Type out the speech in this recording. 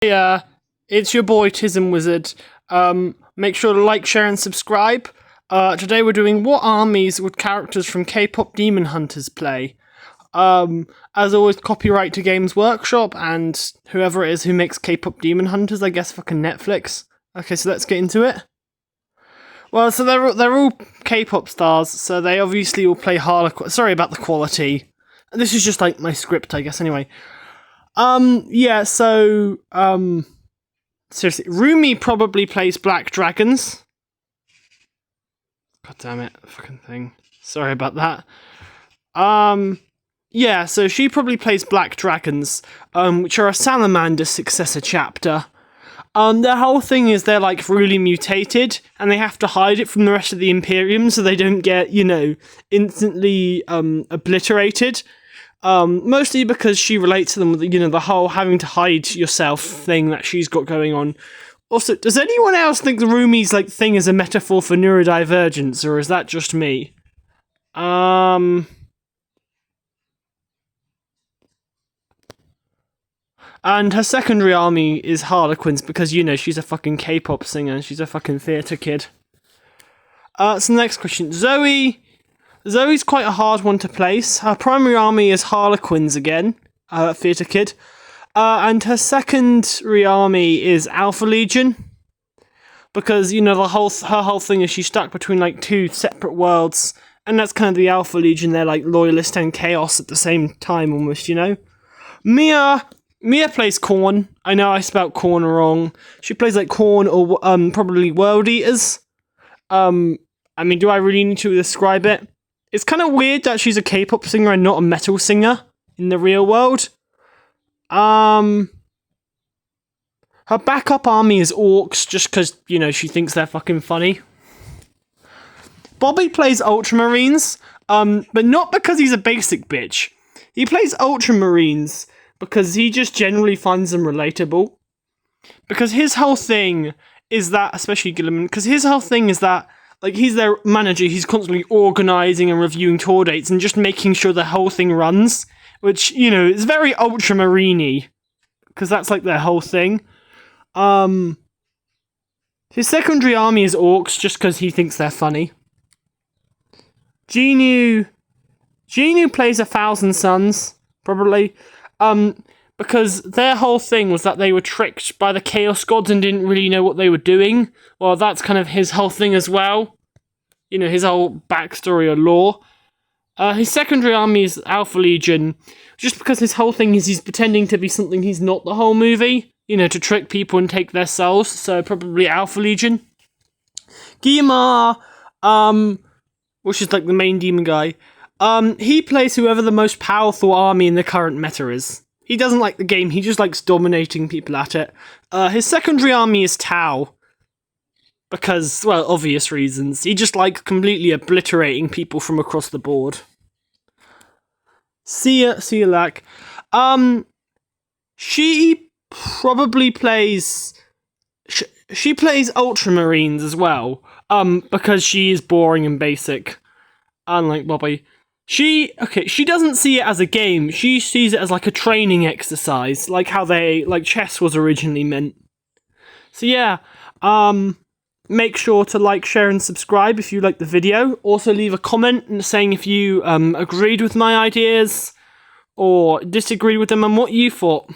Yeah, it's your boy Tism Wizard. Make sure to like, share, and subscribe. Today we're doing what armies would characters from K-pop Demon Hunters play? As always, copyright to Games Workshop and whoever it is who makes K-pop Demon Hunters. I guess fucking Netflix. Okay, so let's get into it. Well, so they're all K-pop stars, so they obviously all play Harlequin. Sorry about the quality. This is just like my script, I guess. Anyway. Yeah, so, seriously, Rumi probably plays Black Dragons. God damn it, fucking thing. Sorry about that. Yeah, so she probably plays Black Dragons, which are a Salamander successor chapter. Their whole thing is they're, like, really mutated, and they have to hide it from the rest of the Imperium so they don't get, you know, instantly, obliterated. Mostly because she relates to them with, you know, the whole having to hide yourself thing that she's got going on. Also, does anyone else think the Rumi's, like, thing is a metaphor for neurodivergence, or is that just me? And her secondary army is Harlequins, because, you know, she's a fucking K-pop singer, she's a fucking theatre kid. So next question. Zoe's quite a hard one to place. Her primary army is Harlequins again, theatre kid. And her secondary army is Alpha Legion. Because, you know, her whole thing is she's stuck between, like, two separate worlds. And that's kind of the Alpha Legion, they're, like, loyalist and chaos at the same time, almost, you know? Mia plays Korn. I know I spelt Korn wrong. She plays, like, Korn or, probably World Eaters. I mean, do I really need to describe it? It's kind of weird that she's a K-pop singer and not a metal singer in the real world. Her backup army is Orcs, just because, you know, she thinks they're fucking funny. Bobby plays Ultramarines, but not because he's a basic bitch. He plays Ultramarines because he just generally finds them relatable. Because his whole thing is that, especially Gilliman, because his whole thing is that, like, he's their manager, he's constantly organising and reviewing tour dates and just making sure the whole thing runs, which, you know, is very Ultramarine-y, because that's, like, their whole thing. His secondary army is Orcs, just because he thinks they're funny. Genu plays 1,000 Suns, probably, because their whole thing was that they were tricked by the Chaos Gods and didn't really know what they were doing. Well, that's kind of his whole thing as well. You know, his whole backstory or lore. His secondary army is Alpha Legion, just because his whole thing is he's pretending to be something he's not the whole movie. You know, to trick people and take their souls, so probably Alpha Legion. Guillemar, which is like the main demon guy, he plays whoever the most powerful army in the current meta is. He doesn't like the game, he just likes dominating people at it. His secondary army is Tau. Because, well, obvious reasons. He just likes completely obliterating people from across the board. See ya, Lack. She probably plays... She plays Ultramarines as well. Because she is boring and basic. Unlike Bobby. She doesn't see it as a game. She sees it as like a training exercise. Like how chess was originally meant. So yeah, make sure to like, share, and subscribe if you like the video. Also leave a comment saying if you agreed with my ideas or disagreed with them and what you thought.